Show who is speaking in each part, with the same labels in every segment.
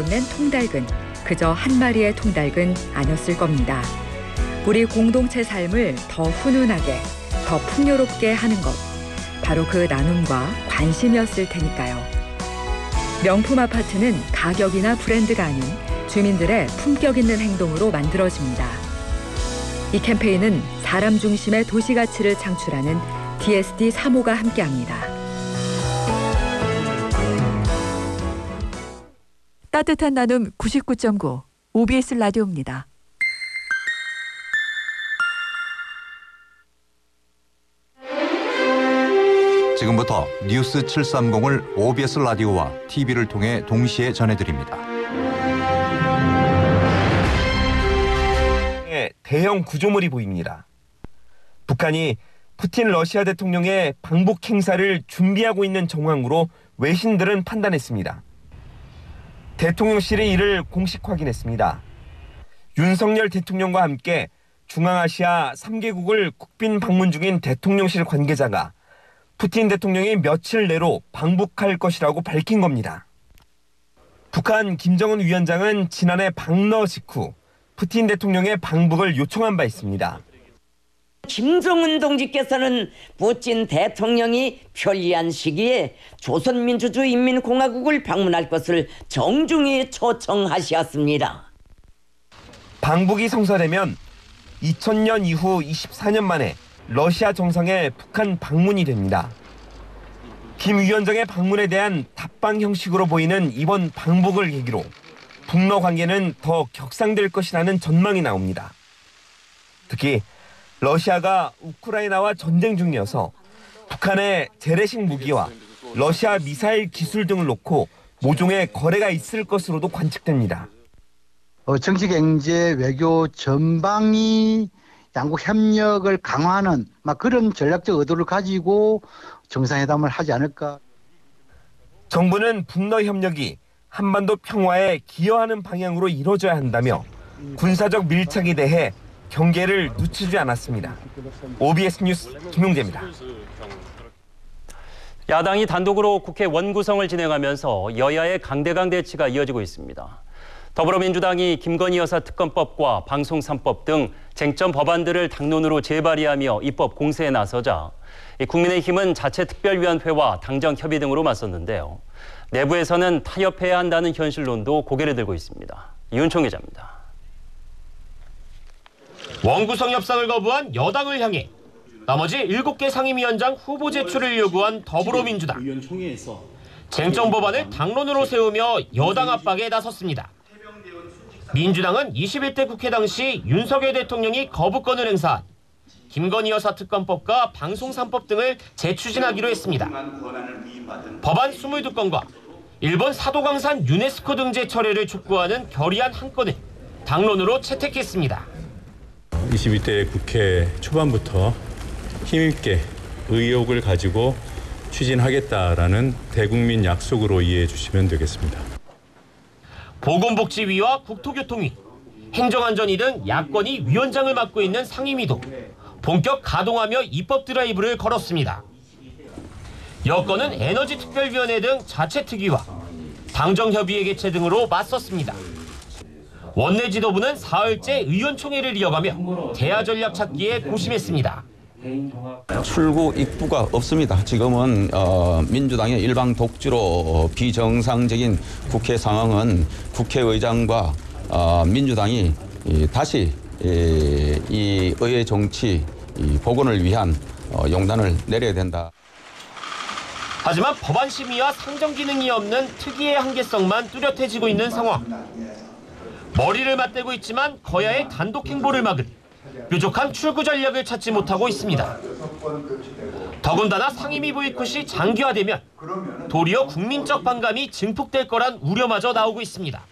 Speaker 1: 낸 통닭은 그저 한 마리의 통닭은 아니었을 겁니다. 우리 공동체 삶을 더 훈훈하게, 더 풍요롭게 하는 것. 바로 그 나눔과 관심이었을 테니까요. 명품 아파트는 가격이나 브랜드가 아닌 주민들의 품격 있는 행동으로 만들어집니다. 이 캠페인은 사람 중심의 도시 가치를 창출하는 DSD 3호가 함께합니다.
Speaker 2: 따뜻한 나눔 99.9 OBS 라디오입니다.
Speaker 3: 지금부터 뉴스 730을 OBS 라디오와 TV를 통해 동시에 전해드립니다.
Speaker 4: 대형 구조물이 보입니다. 북한이 푸틴 러시아 대통령의 방북 행사를 준비하고 있는 정황으로 외신들은 판단했습니다. 대통령실이 이를 공식 확인했습니다. 윤석열 대통령과 함께 중앙아시아 3개국을 국빈 방문 중인 대통령실 관계자가 푸틴 대통령이 며칠 내로 방북할 것이라고 밝힌 겁니다. 북한 김정은 위원장은 지난해 방러 직후 푸틴 대통령의 방북을 요청한 바 있습니다.
Speaker 5: 김정은 동지께서는 푸틴 대통령이 편리한 시기에 조선민주주의인민공화국을 방문할 것을 정중히 초청하셨습니다.
Speaker 4: 방북이 성사되면 2000년 이후 24년 만에 러시아 정상의 북한 방문이 됩니다. 김 위원장의 방문에 대한 답방 형식으로 보이는 이번 방북을 계기로 북러 관계는 더 격상될 것이라는 전망이 나옵니다. 특히 러시아가 우크라이나와 전쟁 중이어서 북한의 재래식 무기와 러시아 미사일 기술 등을 놓고 모종의 거래가 있을 것으로도 관측됩니다.
Speaker 6: 정치, 경제, 외교 전방이 양국 협력을 강화하는 그런 전략적 의도를 가지고 정상회담을 하지 않을까.
Speaker 4: 정부는 북러 협력이 한반도 평화에 기여하는 방향으로 이루어져야 한다며 군사적 밀착에 대해 경계를 늦추지 않았습니다. OBS 뉴스 김용재입니다.
Speaker 7: 야당이 단독으로 국회 원구성을 진행하면서 여야의 강대강 대치가 이어지고 있습니다. 더불어민주당이 김건희 여사 특검법과 방송 3법 등 쟁점 법안들을 당론으로 재발의하며 입법 공세에 나서자 국민의힘은 자체 특별위원회와 당정 협의 등으로 맞섰는데요. 내부에서는 타협해야 한다는 현실론도 고개를 들고 있습니다. 이윤총 기자입니다.
Speaker 8: 원구성 협상을 거부한 여당을 향해 나머지 7개 상임위원장 후보 제출을 요구한 더불어민주당. 쟁점 법안을 당론으로 세우며 여당 압박에 나섰습니다. 민주당은 21대 국회 당시 윤석열 대통령이 거부권을 행사한 김건희 여사 특검법과 방송 3법 등을 재추진하기로 했습니다. 법안 22건과 일본 사도강산 유네스코 등재 철회를 촉구하는 결의안 한 건을 당론으로 채택했습니다.
Speaker 9: 22대 국회 초반부터 힘있게 의욕을 가지고 추진하겠다라는 대국민 약속으로 이해해 주시면 되겠습니다.
Speaker 8: 보건복지위와 국토교통위, 행정안전위 등 야권이 위원장을 맡고 있는 상임위도 본격 가동하며 입법 드라이브를 걸었습니다. 여권은 에너지특별위원회 등 자체특위와 당정협의회 개최 등으로 맞섰습니다. 원내 지도부는 사흘째 의원총회를 이어가며 대화 전략 찾기에 고심했습니다.
Speaker 10: 출구 입구가 없습니다. 지금은 민주당의 일방 독주로 비정상적인 국회 상황은 국회의장과 민주당이 다시 이 의회 정치 복원을 위한 용단을 내려야 된다.
Speaker 8: 하지만 법안 심의와 상정 기능이 없는 특위의 한계성만 뚜렷해지고 있는 상황. 머리를 맞대고 있지만 거야의 단독 행보를 막을 뾰족한 출구 전략을 찾지 못하고 있습니다. 더군다나 상임위 보이콧이 장기화되면 도리어 국민적 반감이 증폭될 거란 우려마저 나오고 있습니다.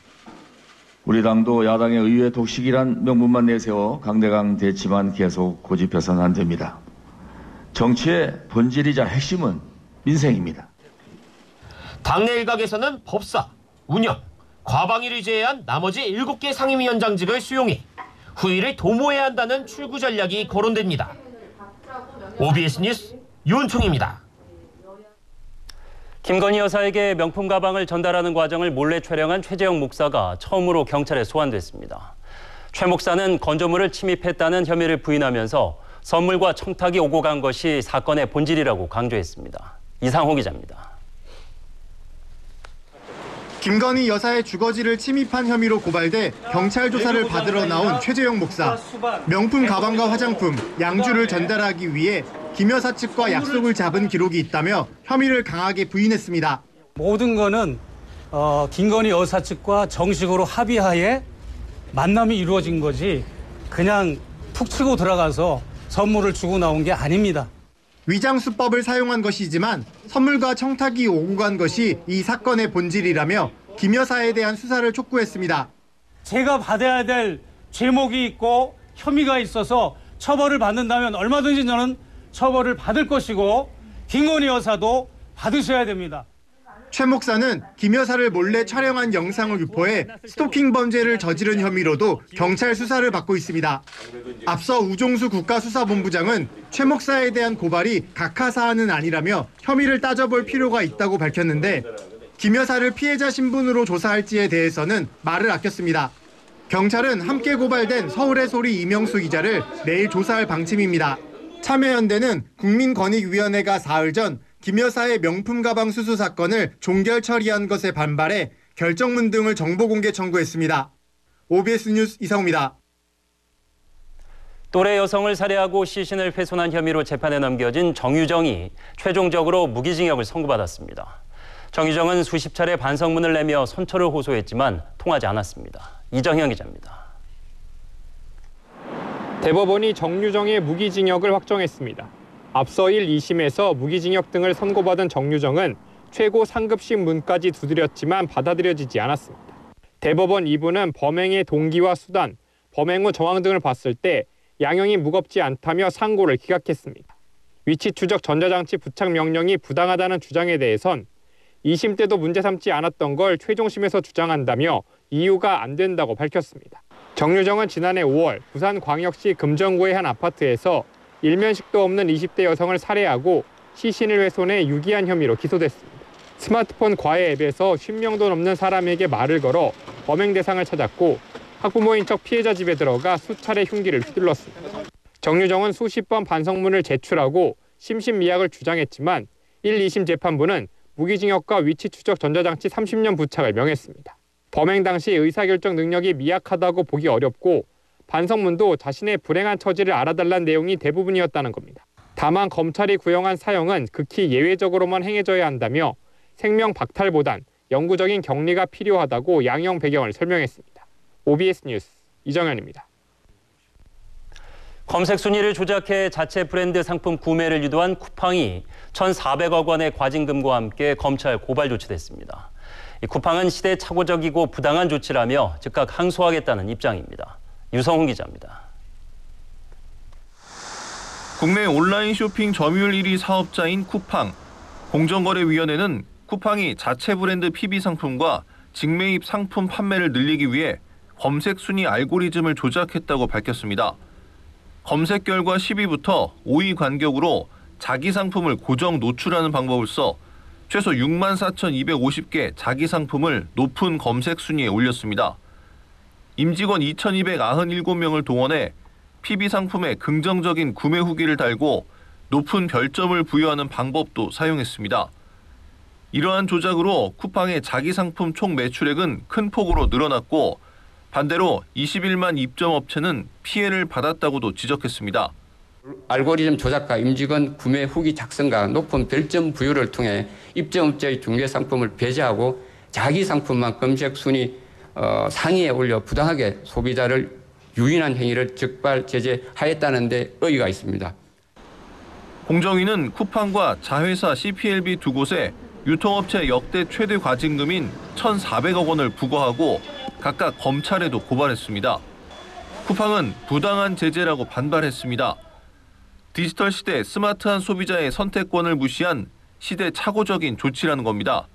Speaker 11: 우리 당도 야당의 의회 독식이란 명분만 내세워 강대강 대치만 계속 고집해서는 안 됩니다. 정치의 본질이자 핵심은 민생입니다.
Speaker 8: 당내 일각에서는 법사, 운영, 과방위를 제외한 나머지 7개 상임위원장직을 수용해 후위를 도모해야 한다는 출구 전략이 거론됩니다. OBS 뉴스 윤총입니다.
Speaker 7: 김건희 여사에게 명품 가방을 전달하는 과정을 몰래 촬영한 최재형 목사가 처음으로 경찰에 소환됐습니다. 최 목사는 건조물을 침입했다는 혐의를 부인하면서 선물과 청탁이 오고 간 것이 사건의 본질이라고 강조했습니다. 이상호 기자입니다.
Speaker 12: 김건희 여사의 주거지를 침입한 혐의로 고발돼 경찰 조사를 받으러 나온 최재형 목사. 명품 가방과 화장품, 양주를 전달하기 위해 김 여사 측과 약속을 잡은 기록이 있다며 혐의를 강하게 부인했습니다.
Speaker 13: 모든 거는 김건희 여사 측과 정식으로 합의하에 만남이 이루어진 거지 그냥 툭 치고 들어가서 선물을 주고 나온 게 아닙니다.
Speaker 12: 위장수법을 사용한 것이지만 선물과 청탁이 오고 간 것이 이 사건의 본질이라며 김 여사에 대한 수사를 촉구했습니다.
Speaker 13: 제가 받아야 될 죄목이 있고 혐의가 있어서 처벌을 받는다면 얼마든지 저는 처벌을 받을 것이고 김건희 여사도 받으셔야 됩니다.
Speaker 12: 최 목사는 김 여사를 몰래 촬영한 영상을 유포해 스토킹 범죄를 저지른 혐의로도 경찰 수사를 받고 있습니다. 앞서 우종수 국가수사본부장은 최 목사에 대한 고발이 각하사안은 아니라며 혐의를 따져볼 필요가 있다고 밝혔는데 김 여사를 피해자 신분으로 조사할지에 대해서는 말을 아꼈습니다. 경찰은 함께 고발된 서울의 소리 이명수 기자를 내일 조사할 방침입니다. 참여연대는 국민권익위원회가 사흘 전 김 여사의 명품 가방 수수 사건을 종결 처리한 것에 반발해 결정문 등을 정보 공개 청구했습니다. OBS 뉴스 이상호입니다.
Speaker 7: 또래 여성을 살해하고 시신을 훼손한 혐의로 재판에 넘겨진 정유정이 최종적으로 무기징역을 선고받았습니다. 정유정은 수십 차례 반성문을 내며 선처를 호소했지만 통하지 않았습니다. 이정현 기자입니다.
Speaker 14: 대법원이 정유정의 무기징역을 확정했습니다. 앞서 1, 2심에서 무기징역 등을 선고받은 정유정은 최고 상급심 문까지 두드렸지만 받아들여지지 않았습니다. 대법원 2부는 범행의 동기와 수단, 범행 후 정황 등을 봤을 때 양형이 무겁지 않다며 상고를 기각했습니다. 위치 추적 전자장치 부착 명령이 부당하다는 주장에 대해선 2심 때도 문제 삼지 않았던 걸 최종심에서 주장한다며 이유가 안 된다고 밝혔습니다. 정유정은 지난해 5월 부산광역시 금정구의 한 아파트에서 일면식도 없는 20대 여성을 살해하고 시신을 훼손해 유기한 혐의로 기소됐습니다. 스마트폰 과외 앱에서 10명도 넘는 사람에게 말을 걸어 범행 대상을 찾았고 학부모인 척 피해자 집에 들어가 수차례 흉기를 휘둘렀습니다. 정유정은 수십 번 반성문을 제출하고 심신미약을 주장했지만 1, 2심 재판부는 무기징역과 위치 추적 전자장치 30년 부착을 명했습니다. 범행 당시 의사결정 능력이 미약하다고 보기 어렵고 반성문도 자신의 불행한 처지를 알아달란 내용이 대부분이었다는 겁니다. 다만 검찰이 구형한 사형은 극히 예외적으로만 행해져야 한다며 생명 박탈보단 영구적인 격리가 필요하다고 양형 배경을 설명했습니다. OBS 뉴스 이정현입니다.
Speaker 7: 검색 순위를 조작해 자체 브랜드 상품 구매를 유도한 쿠팡이 1,400억 원의 과징금과 함께 검찰 고발 조치됐습니다. 이 쿠팡은 시대착오적이고 부당한 조치라며 즉각 항소하겠다는 입장입니다. 유성훈 기자입니다.
Speaker 15: 국내 온라인 쇼핑 점유율 1위 사업자인 쿠팡. 공정거래위원회는 쿠팡이 자체 브랜드 PB 상품과 직매입 상품 판매를 늘리기 위해 검색 순위 알고리즘을 조작했다고 밝혔습니다. 검색 결과 10위부터 5위 간격으로 자기 상품을 고정 노출하는 방법을 써 최소 64,250개 자기 상품을 높은 검색 순위에 올렸습니다. 임직원 2,297명을 동원해 PB 상품에 긍정적인 구매 후기를 달고 높은 별점을 부여하는 방법도 사용했습니다. 이러한 조작으로 쿠팡의 자기 상품 총 매출액은 큰 폭으로 늘어났고 반대로 21만 입점업체는 피해를 받았다고도 지적했습니다.
Speaker 16: 알고리즘 조작과 임직원 구매 후기 작성과 높은 별점 부여를 통해 입점업체의 중개 상품을 배제하고 자기 상품만 검색 순위 상위에 올려 부당하게 소비자를 유인한 행위를 적발 제재하였다는 데 의의가 있습니다.
Speaker 15: 공정위는 쿠팡과 자회사 CPLB 두 곳에 유통업체 역대 최대 과징금인 1,400억 원을 부과하고 각각 검찰에도 고발했습니다. 쿠팡은 부당한 제재라고 반발했습니다. 디지털 시대 스마트한 소비자의 선택권을 무시한 시대착오적인 조치라는 겁니다.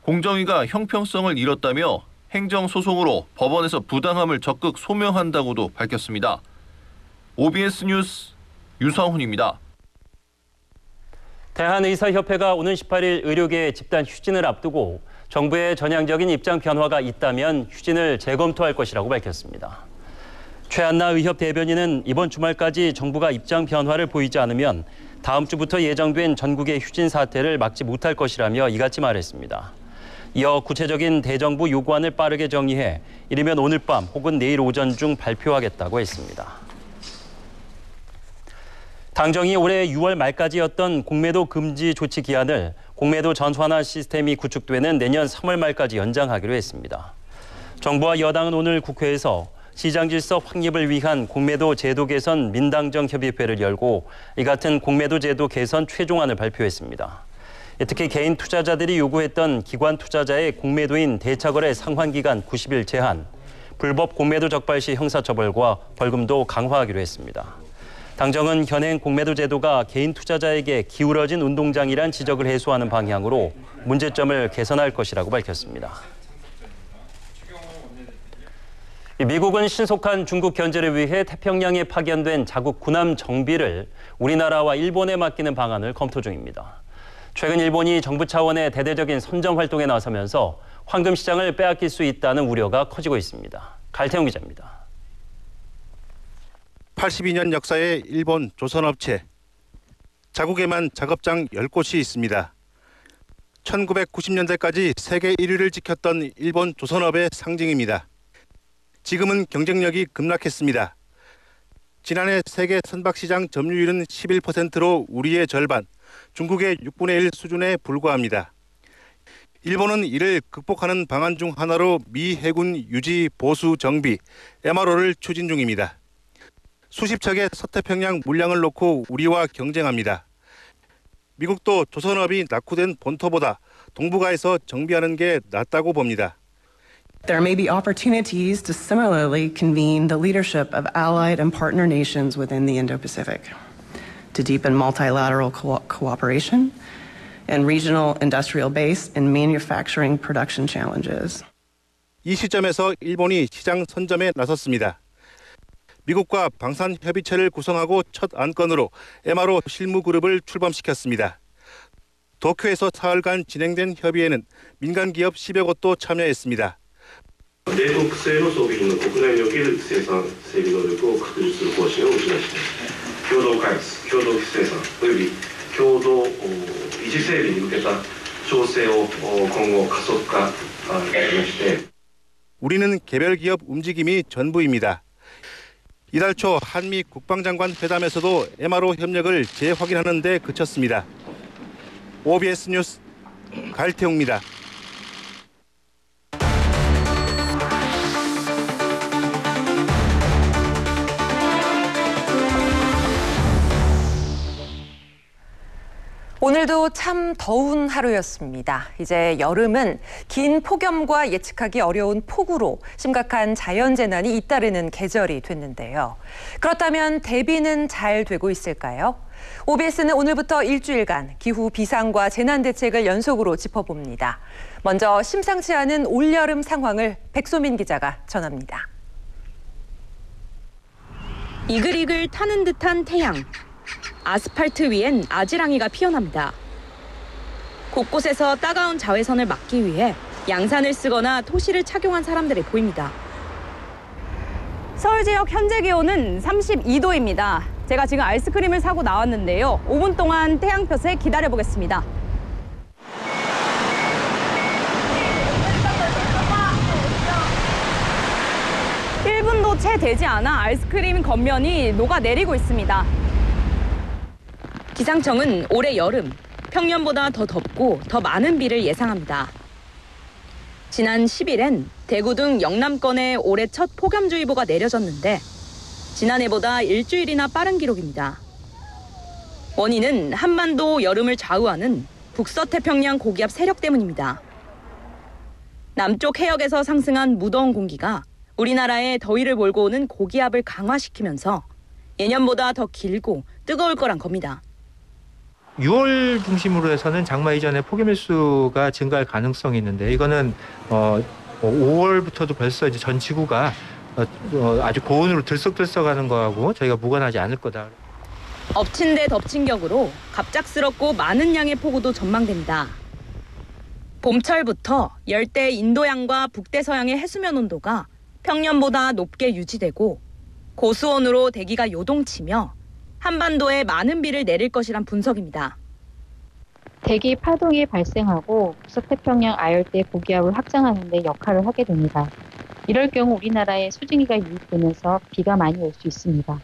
Speaker 15: 공정위가 형평성을 잃었다며 행정소송으로 법원에서 부당함을 적극 소명한다고도 밝혔습니다. OBS 뉴스 유성훈입니다.
Speaker 7: 대한의사협회가 오는 18일 의료계 집단 휴진을 앞두고 정부의 전향적인 입장 변화가 있다면 휴진을 재검토할 것이라고 밝혔습니다. 최한나 의협 대변인은 이번 주말까지 정부가 입장 변화를 보이지 않으면 다음 주부터 예정된 전국의 휴진 사태를 막지 못할 것이라며 이같이 말했습니다. 이어 구체적인 대정부 요구안을 빠르게 정리해 이르면 오늘 밤 혹은 내일 오전 중 발표하겠다고 했습니다. 당정이 올해 6월 말까지였던 공매도 금지 조치 기한을 공매도 전환 시스템이 구축되는 내년 3월 말까지 연장하기로 했습니다. 정부와 여당은 오늘 국회에서 시장 질서 확립을 위한 공매도 제도 개선 민당정 협의회를 열고 이 같은 공매도 제도 개선 최종안을 발표했습니다. 특히 개인 투자자들이 요구했던 기관 투자자의 공매도인 대차거래 상환기간 90일 제한, 불법 공매도 적발 시 형사처벌과 벌금도 강화하기로 했습니다. 당정은 현행 공매도 제도가 개인 투자자에게 기울어진 운동장이란 지적을 해소하는 방향으로 문제점을 개선할 것이라고 밝혔습니다. 미국은 신속한 중국 견제를 위해 태평양에 파견된 자국 군함 정비를 우리나라와 일본에 맡기는 방안을 검토 중입니다. 최근 일본이 정부 차원의 대대적인 선정 활동에 나서면서 황금 시장을 빼앗길 수 있다는 우려가 커지고 있습니다. 갈태용 기자입니다.
Speaker 17: 82년 역사의 일본 조선업체. 자국에만 작업장 10곳이 있습니다. 1990년대까지 세계 1위를 지켰던 일본 조선업의 상징입니다. 지금은 경쟁력이 급락했습니다. 지난해 세계 선박시장 점유율은 11%로 우리의 절반, 중국의 6분의 1 수준에 불과합니다. 일본은 이를 극복하는 방안 중 하나로 미 해군 유지 보수 정비, MRO를 추진 중입니다. 수십 척의 서태평양 물량을 놓고 우리와 경쟁합니다. 미국도 조선업이 낙후된 본토보다 동북아에서 정비하는 게 낫다고 봅니다.
Speaker 18: There may be opportunities to similarly convene the leadership of allied and partner nations within the Indo-Pacific, to deepen multilateral cooperation and regional industrial base and manufacturing production challenges.
Speaker 17: 이 시점에서 일본이 시장 선점에 나섰습니다. 미국과 방산협의체를 구성하고 첫 안건으로 MRO 실무그룹을 출범시켰습니다. 도쿄에서 사흘간 진행된 협의회는 민간 기업 10여 곳도 참여했습니다.
Speaker 19: 米国製の装備品の国内における生産整備能力を拡充する方針を打ち出して、共同開発、共同生産および共同維持整備に向けた調整を今後加速化いたしまして、
Speaker 17: 우리는 개별 기업 움직임이 전부입니다. 이달 초 한미 국방장관 회담에서도 MRO 협력을 재확인하는 데 그쳤습니다. OBS 뉴스 갈태웅입니다.
Speaker 20: 오늘도 참 더운 하루였습니다. 이제 여름은 긴 폭염과 예측하기 어려운 폭우로 심각한 자연재난이 잇따르는 계절이 됐는데요. 그렇다면 대비는 잘 되고 있을까요? OBS는 오늘부터 일주일간 기후 비상과 재난 대책을 연속으로 짚어봅니다. 먼저 심상치 않은 올여름 상황을 백소민 기자가 전합니다.
Speaker 21: 이글이글 타는 듯한 태양. 아스팔트 위엔 아지랑이가 피어납니다. 곳곳에서 따가운 자외선을 막기 위해 양산을 쓰거나 토시를 착용한 사람들이 보입니다. 서울 지역 현재 기온은 32도입니다. 제가 지금 아이스크림을 사고 나왔는데요. 5분 동안 태양볕에 기다려보겠습니다. 1분도 채 되지 않아 아이스크림 겉면이 녹아내리고 있습니다. 기상청은 올해 여름 평년보다 더 덥고 더 많은 비를 예상합니다. 지난 10일엔 대구 등 영남권에 올해 첫 폭염주의보가 내려졌는데 지난해보다 일주일이나 빠른 기록입니다. 원인은 한반도 여름을 좌우하는 북서태평양 고기압 세력 때문입니다. 남쪽 해역에서 상승한 무더운 공기가 우리나라에 더위를 몰고 오는 고기압을 강화시키면서 예년보다 더 길고 뜨거울 거란 겁니다.
Speaker 22: 6월 중심으로 해서는 장마 이전에 폭염 일수가 증가할 가능성이 있는데 이거는 5월부터도 벌써 이제 전 지구가 아주 고온으로 들썩들썩하는 거하고 저희가 무관하지 않을 거다.
Speaker 21: 엎친 데 덮친 격으로 갑작스럽고 많은 양의 폭우도 전망됩니다. 봄철부터 열대 인도양과 북대서양의 해수면 온도가 평년보다 높게 유지되고 고수온으로 대기가 요동치며 한반도에 많은 비를 내릴 것이란 분석입니다.
Speaker 1: 대기 파동이 발생하고 북서태평양 아열대 고기압을 확장하는 데 역할을 하게 됩니다. 이럴 경우 우리나라에 수증기가 유입되면서 비가 많이 올 수 있습니다.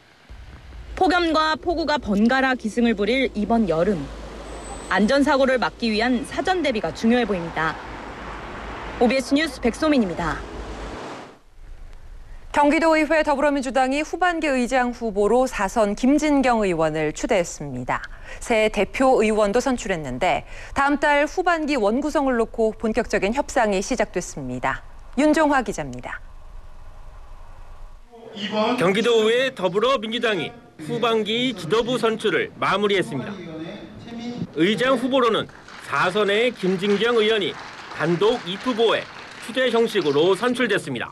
Speaker 21: 폭염과 폭우가 번갈아 기승을 부릴 이번 여름. 안전사고를 막기 위한 사전 대비가 중요해 보입니다. OBS 뉴스 백소민입니다.
Speaker 20: 경기도의회 더불어민주당이 후반기 의장 후보로 4선 김진경 의원을 추대했습니다. 새 대표 의원도 선출했는데 다음 달 후반기 원구성을 놓고 본격적인 협상이 시작됐습니다. 윤종화 기자입니다.
Speaker 2: 경기도의회 더불어민주당이 후반기 지도부 선출을 마무리했습니다. 의장 후보로는 4선의 김진경 의원이 단독 2후보에 추대 형식으로 선출됐습니다.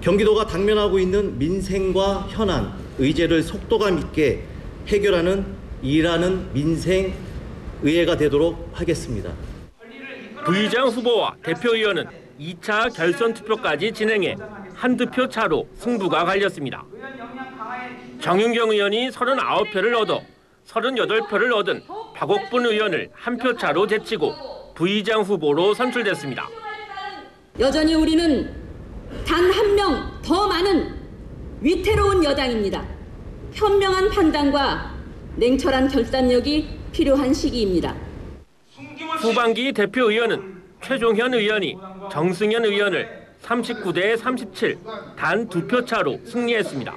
Speaker 23: 경기도가 당면하고 있는 민생과 현안, 의제를 속도감 있게 해결하는 일하는 민생의회가 되도록 하겠습니다.
Speaker 2: 부의장 후보와 대표의원은 2차 결선 투표까지 진행해 한두 표 차로 승부가 갈렸습니다. 정윤경 의원이 39표를 얻어 38표를 얻은 박옥분 의원을 한 표 차로 제치고 부의장 후보로 선출됐습니다.
Speaker 24: 여전히 우리는 단 한 명 더 많은 위태로운 여당입니다. 현명한 판단과 냉철한 결단력이 필요한 시기입니다.
Speaker 2: 후반기 대표 의원은 최종현 의원이 정승현 의원을 39대 37, 단 2표 차로 승리했습니다.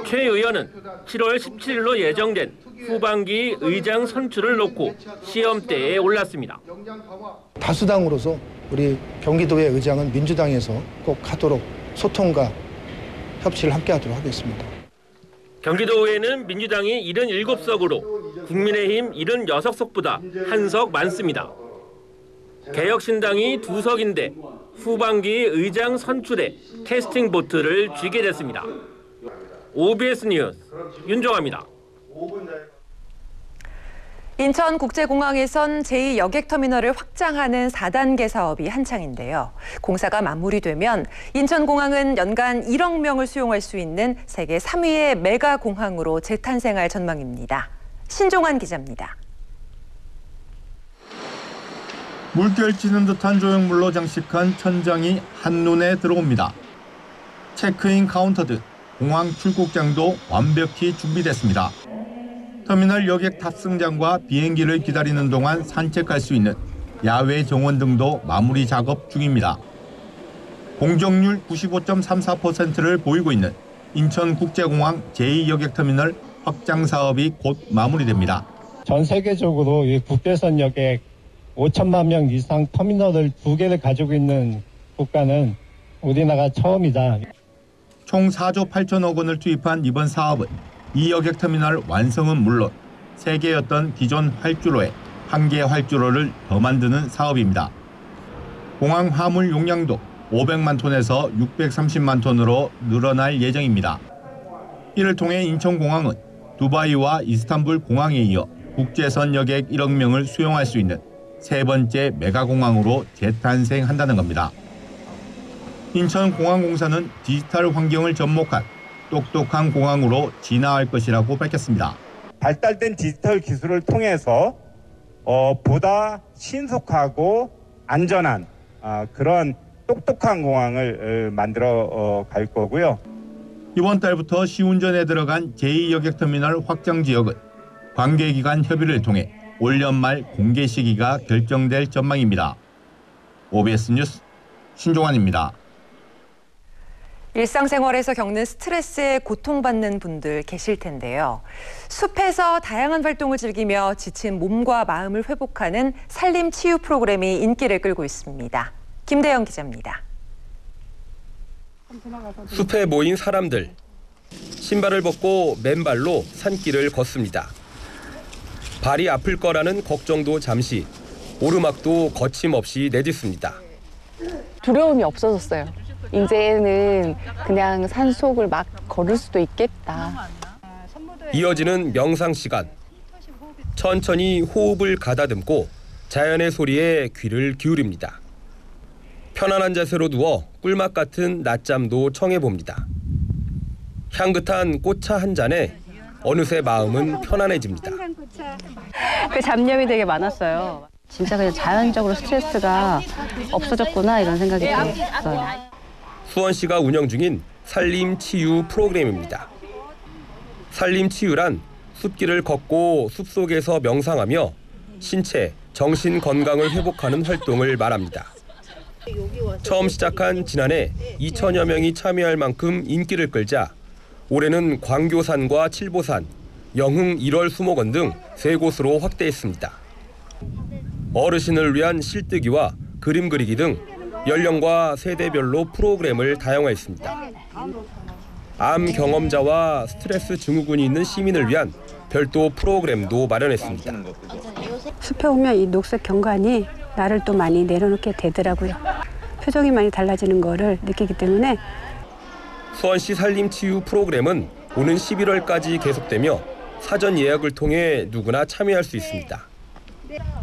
Speaker 2: 최 의원은 7월 17일로 예정된 후반기 의장 선출을 놓고 시험대에 올랐습니다.
Speaker 25: 다수당으로서 우리 경기도의 의장은 민주당에서 꼭 하도록 소통과 협치를 함께 하도록 하겠습니다.
Speaker 2: 경기도의회는 민주당이 77석으로 국민의힘 76석보다 한 석 많습니다. 개혁신당이 2석인데 후반기 의장 선출에 캐스팅 보트를 쥐게 됐습니다. OBS 뉴스 윤종화입니다.
Speaker 20: 인천국제공항에선 제2여객터미널을 확장하는 4단계 사업이 한창인데요. 공사가 마무리되면 인천공항은 연간 1억 명을 수용할 수 있는 세계 3위의 메가공항으로 재탄생할 전망입니다. 신종환 기자입니다.
Speaker 26: 물결 찌는 듯한 조형물로 장식한 천장이 한눈에 들어옵니다. 체크인 카운터 등 공항 출국장도 완벽히 준비됐습니다. 터미널 여객 탑승장과 비행기를 기다리는 동안 산책할 수 있는 야외 정원 등도 마무리 작업 중입니다. 공정률 95.34%를 보이고 있는 인천국제공항 제2여객터미널 확장 사업이 곧 마무리됩니다.
Speaker 27: 전 세계적으로 이 국제선 여객 5천만 명 이상 터미널을 2개를 가지고 있는 국가는 우리나라가 처음이다.
Speaker 26: 총 4조 8천억 원을 투입한 이번 사업은 이 여객터미널 완성은 물론 3개였던 기존 활주로에 1개 활주로를 더 만드는 사업입니다. 공항 화물 용량도 500만 톤에서 630만 톤으로 늘어날 예정입니다. 이를 통해 인천공항은 두바이와 이스탄불 공항에 이어 국제선 여객 1억 명을 수용할 수 있는 세 번째 메가공항으로 재탄생한다는 겁니다. 인천공항공사는 디지털 환경을 접목한 똑똑한 공항으로 진화할 것이라고 밝혔습니다.
Speaker 28: 발달된 디지털 기술을 통해서 보다 신속하고 안전한 그런 똑똑한 공항을 만들어 갈 거고요.
Speaker 26: 이번 달부터 시운전에 들어간 제2여객터미널 확장 지역은 관계기관 협의를 통해 올 연말 공개 시기가 결정될 전망입니다. OBS 뉴스 신종환입니다.
Speaker 20: 일상생활에서 겪는 스트레스에 고통받는 분들 계실 텐데요. 숲에서 다양한 활동을 즐기며 지친 몸과 마음을 회복하는 산림치유 프로그램이 인기를 끌고 있습니다. 김대영 기자입니다.
Speaker 29: 숲에 모인 사람들. 신발을 벗고 맨발로 산길을 걷습니다. 발이 아플 거라는 걱정도 잠시, 오르막도 거침없이 내딛습니다.
Speaker 30: 두려움이 없어졌어요. 이제는 그냥 산속을 막 걸을 수도 있겠다.
Speaker 29: 이어지는 명상 시간. 천천히 호흡을 가다듬고 자연의 소리에 귀를 기울입니다. 편안한 자세로 누워 꿀맛 같은 낮잠도 청해봅니다. 향긋한 꽃차 한 잔에 어느새 마음은 편안해집니다.
Speaker 3: 그 잡념이 되게 많았어요. 진짜 그냥 자연적으로 스트레스가 없어졌구나 이런 생각이 들었어요.
Speaker 29: 수원시가 운영 중인 산림치유 프로그램입니다. 산림치유란 숲길을 걷고 숲속에서 명상하며 신체, 정신 건강을 회복하는 활동을 말합니다. 처음 시작한 지난해 2천여 명이 참여할 만큼 인기를 끌자 올해는 광교산과 칠보산, 영흥 1월 수목원 등 3곳으로 확대했습니다. 어르신을 위한 실뜨기와 그림 그리기 등 연령과 세대별로 프로그램을 다양화했습니다. 암 경험자와 스트레스 증후군이 있는 시민을 위한 별도 프로그램도 마련했습니다.
Speaker 3: 숲에 오면 이 녹색 경관이 나를 또 많이 내려놓게 되더라고요. 표정이 많이 달라지는 거를 느끼기 때문에.
Speaker 29: 수원시 산림치유 프로그램은 오는 11월까지 계속되며 사전 예약을 통해 누구나 참여할 수 있습니다.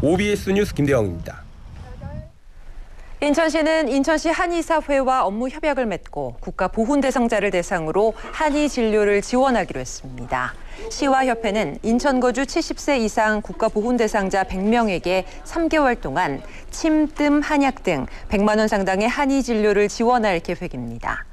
Speaker 29: OBS 뉴스 김대영입니다.
Speaker 20: 인천시는 인천시 한의사회와 업무 협약을 맺고 국가 보훈 대상자를 대상으로 한의 진료를 지원하기로 했습니다. 시와 협회는 인천 거주 70세 이상 국가 보훈 대상자 100명에게 3개월 동안 침, 뜸, 한약 등 100만 원 상당의 한의 진료를 지원할 계획입니다.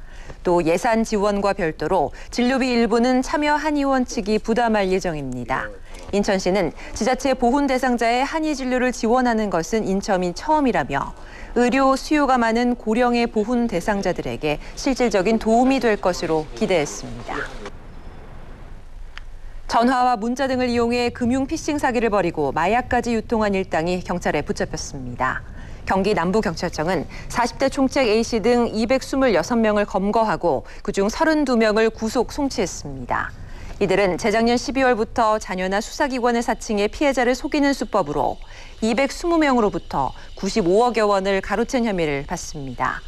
Speaker 20: 또 예산 지원과 별도로 진료비 일부는 참여 한의원 측이 부담할 예정입니다. 인천시는 지자체 보훈 대상자의 한의 진료를 지원하는 것은 인천이 처음이라며 의료 수요가 많은 고령의 보훈 대상자들에게 실질적인 도움이 될 것으로 기대했습니다. 전화와 문자 등을 이용해 금융 피싱 사기를 벌이고 마약까지 유통한 일당이 경찰에 붙잡혔습니다. 경기 남부경찰청은 40대 총책 A씨 등 226명을 검거하고 그중 32명을 구속 송치했습니다. 이들은 재작년 12월부터 자녀나 수사기관을 사칭해 피해자를 속이는 수법으로 220명으로부터 95억여 원을 가로챈 혐의를 받습니다.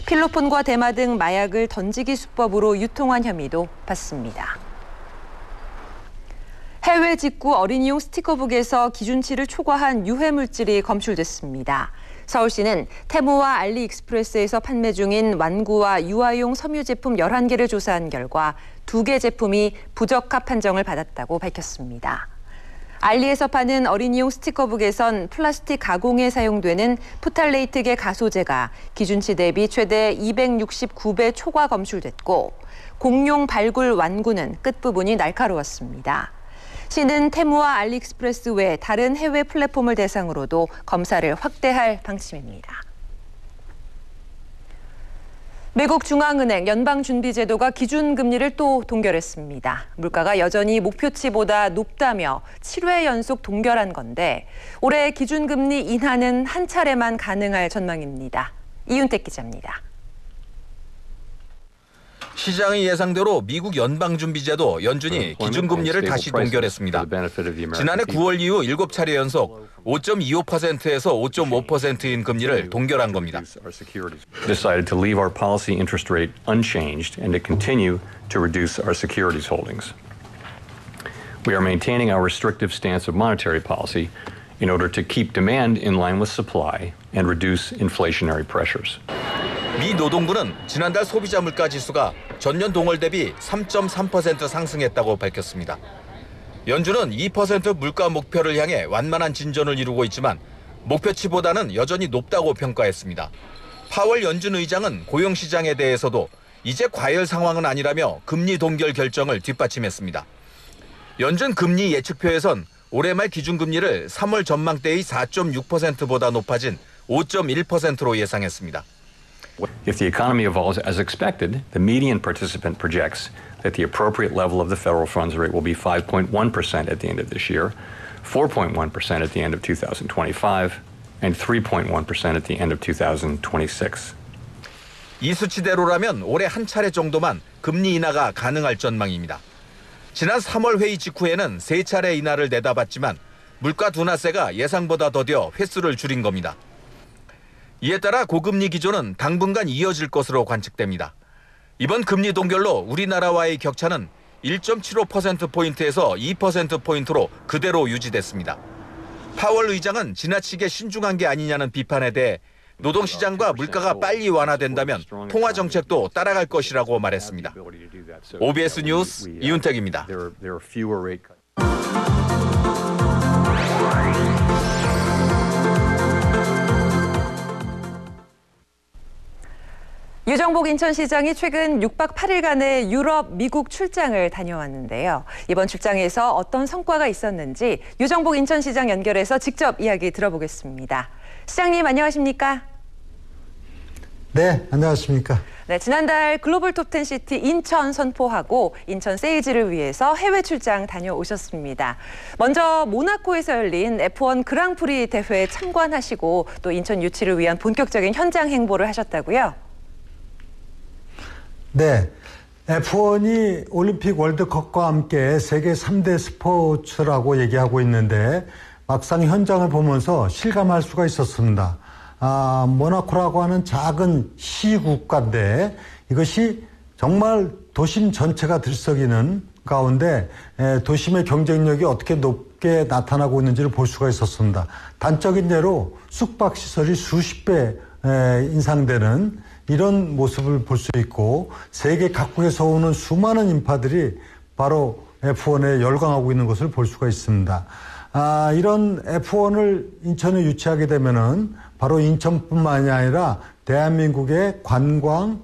Speaker 20: 필로폰과 대마 등 마약을 던지기 수법으로 유통한 혐의도 받습니다. 해외 직구 어린이용 스티커북에서 기준치를 초과한 유해 물질이 검출됐습니다. 서울시는 테무와 알리익스프레스에서 판매 중인 완구와 유아용 섬유 제품 11개를 조사한 결과 2개 제품이 부적합 판정을 받았다고 밝혔습니다. 알리에서 파는 어린이용 스티커북에선 플라스틱 가공에 사용되는 프탈레이트계 가소제가 기준치 대비 최대 269배 초과 검출됐고 공룡 발굴 완구는 끝부분이 날카로웠습니다. 시는 테무와 알리익스프레스 외 다른 해외 플랫폼을 대상으로도 검사를 확대할 방침입니다. 미국 중앙은행 연방준비제도가 기준금리를 또 동결했습니다. 물가가 여전히 목표치보다 높다며 7회 연속 동결한 건데 올해 기준금리 인하는 한 차례만 가능할 전망입니다. 이윤택 기자입니다.
Speaker 4: 시장의 예상대로 미국 연방준비제도 연준이 기준금리를 다시 동결했습니다. 지난해 9월 이후 7차례 연속 5.25%에서 5.5%인 금리를 동결한 겁니다.
Speaker 5: Decided to leave our policy interest rate unchanged and to continue to reduce our securities holdings. We are maintaining our restrictive stance of monetary policy in order to keep demand in line with supply and reduce inflationary pressures.
Speaker 4: 미 노동부는 지난달 소비자 물가 지수가 전년 동월 대비 3.3% 상승했다고 밝혔습니다. 연준은 2% 물가 목표를 향해 완만한 진전을 이루고 있지만 목표치보다는 여전히 높다고 평가했습니다. 파월 연준 의장은 고용시장에 대해서도 이제 과열 상황은 아니라며 금리 동결 결정을 뒷받침했습니다. 연준 금리 예측표에선 올해 말 기준금리를 3월 전망대의 4.6%보다 높아진 5.1%로 예상했습니다.
Speaker 5: If the economy evolves as expected, the median participant projects that the appropriate level of the federal funds rate will be 5.1% at the end of this year, 4.1% at the end of 2025, and 3.1% at the end of 2026.
Speaker 4: 이 수치대로라면 올해 한 차례 정도만 금리 인하가 가능할 전망입니다. 지난 3월 회의 직후에는 3차례 인하를 내다봤지만 물가 둔화세가 예상보다 더뎌 횟수를 줄인 겁니다. 이에 따라 고금리 기조는 당분간 이어질 것으로 관측됩니다. 이번 금리 동결로 우리나라와의 격차는 1.75%포인트에서 2%포인트로 그대로 유지됐습니다. 파월 의장은 지나치게 신중한 게 아니냐는 비판에 대해 노동시장과 물가가 빨리 완화된다면 통화 정책도 따라갈 것이라고 말했습니다. OBS 뉴스 이윤택입니다.
Speaker 20: 유정복 인천시장이 최근 6박 8일간의 유럽, 미국 출장을 다녀왔는데요. 이번 출장에서 어떤 성과가 있었는지 유정복 인천시장 연결해서 직접 이야기 들어보겠습니다. 시장님 안녕하십니까?
Speaker 6: 네, 안녕하십니까?
Speaker 20: 네, 지난달 글로벌 톱10 시티 인천 선포하고 인천 세일즈를 위해서 해외 출장 다녀오셨습니다. 먼저 모나코에서 열린 F1 그랑프리 대회에 참관하시고 또 인천 유치를 위한 본격적인 현장 행보를 하셨다고요?
Speaker 6: 네, F1이 올림픽 월드컵과 함께 세계 3대 스포츠라고 얘기하고 있는데 막상 현장을 보면서 실감할 수가 있었습니다. 모나코라고 하는 작은 시국가인데 이것이 정말 도심 전체가 들썩이는 가운데 도심의 경쟁력이 어떻게 높게 나타나고 있는지를 볼 수가 있었습니다. 단적인 예로 숙박시설이 수십 배 인상되는 이런 모습을 볼 수 있고 세계 각국에서 오는 수많은 인파들이 바로 F1에 열광하고 있는 것을 볼 수가 있습니다. 이런 F1을 인천에 유치하게 되면은 바로 인천뿐만이 아니라 대한민국의 관광,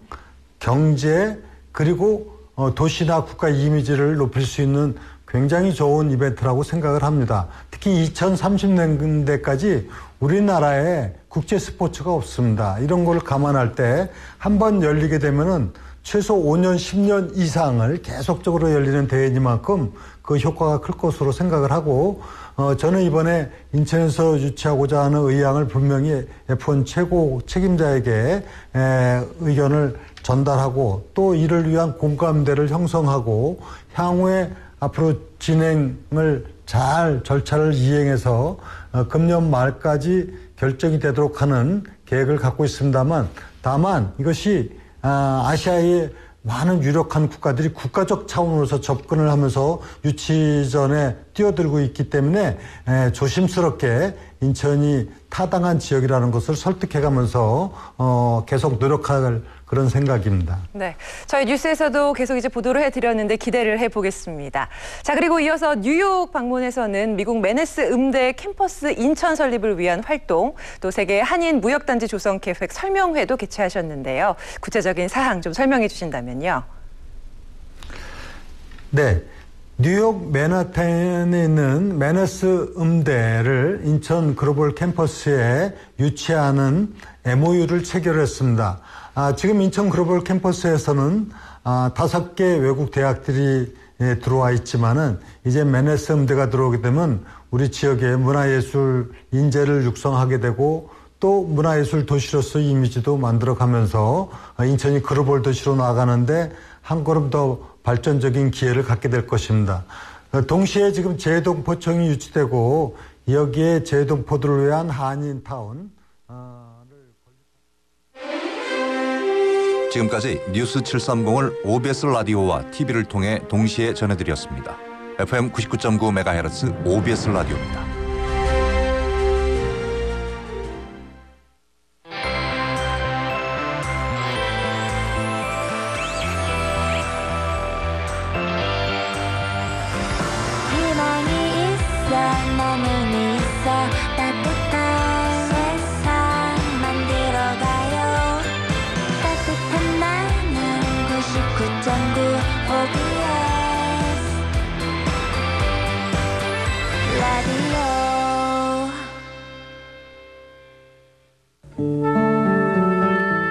Speaker 6: 경제 그리고 도시나 국가 이미지를 높일 수 있는 굉장히 좋은 이벤트라고 생각을 합니다. 특히 2030년대까지 우리나라에 국제 스포츠가 없습니다. 이런 걸 감안할 때 한 번 열리게 되면은 최소 5년, 10년 이상을 계속적으로 열리는 대회니만큼 그 효과가 클 것으로 생각을 하고 저는 이번에 인천에서 유치하고자 하는 의향을 분명히 F1 최고 책임자에게 의견을 전달하고 또 이를 위한 공감대를 형성하고 향후에 앞으로 진행을 잘 절차를 이행해서 금년 말까지 결정이 되도록 하는 계획을 갖고 있습니다만 다만 이것이 아시아의 많은 유력한 국가들이 국가적 차원으로서 접근을 하면서 유치 전에 뛰어들고 있기 때문에 조심스럽게 인천이 타당한 지역이라는 것을 설득해가면서 계속 노력할 그런 생각입니다.
Speaker 20: 네, 저희 뉴스에서도 계속 이제 보도를 해드렸는데 기대를 해보겠습니다. 자, 그리고 이어서 뉴욕 방문에서는 미국 메네스 음대 캠퍼스 인천 설립을 위한 활동, 또 세계 한인 무역단지 조성 계획 설명회도 개최하셨는데요. 구체적인 사항 좀 설명해 주신다면요.
Speaker 6: 네. 뉴욕 맨하탄에 있는 메네스 음대를 인천 글로벌 캠퍼스에 유치하는 MOU를 체결했습니다. 지금 인천 글로벌 캠퍼스에서는 5개 외국 대학들이 들어와 있지만은 이제 메네스 음대가 들어오게 되면 우리 지역의 문화예술 인재를 육성하게 되고 또 문화예술 도시로서 이미지도 만들어가면서 인천이 글로벌 도시로 나아가는데 한 걸음 더 발전적인 기회를 갖게 될 것입니다. 동시에 지금 제동포청이 유치되고 여기에 제동포들을 위한 한인타운
Speaker 8: 지금까지 뉴스 730을 OBS 라디오와 TV를 통해 동시에 전해드렸습니다. FM 99.9MHz OBS 라디오입니다.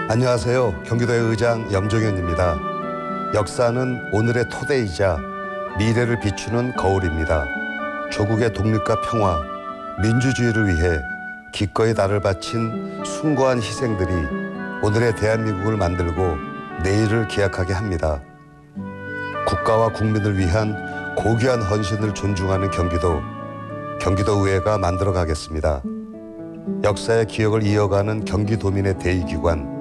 Speaker 9: 안녕하세요. 경기도의 의장 염종현입니다. 역사는 오늘의 토대이자 미래를 비추는 거울입니다. 조국의 독립과 평화, 민주주의를 위해 기꺼이 나를 바친 숭고한 희생들이 오늘의 대한민국을 만들고 내일을 기약하게 합니다. 국가와 국민을 위한 고귀한 헌신을 존중하는 경기도의회가 만들어가겠습니다. 역사의 기억을 이어가는 경기도민의 대의기관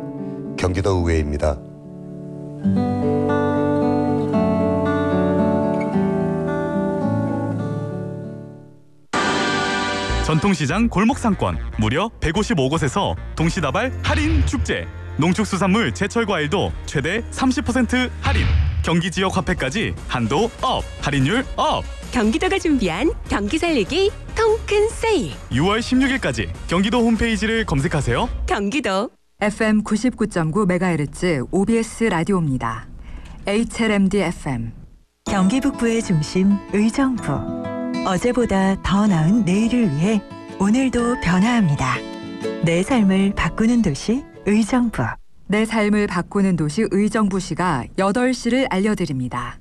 Speaker 9: 경기도의회입니다.
Speaker 7: 전통시장 골목상권 무려 155곳에서 동시다발 할인 축제. 농축수산물 제철과일도 최대 30% 할인. 경기 지역 화폐까지 한도 업, 할인율 업.
Speaker 10: 경기도가 준비한 경기 살리기 통큰 세일.
Speaker 7: 6월 16일까지 경기도 홈페이지를 검색하세요.
Speaker 10: 경기도
Speaker 11: FM 99.9MHz OBS 라디오입니다. HLMD FM.
Speaker 12: 경기 북부의 중심 의정부. 어제보다 더 나은 내일을 위해 오늘도 변화합니다. 내 삶을 바꾸는 도시 의정부.
Speaker 11: 내 삶을 바꾸는 도시 의정부시가 8시를 알려드립니다.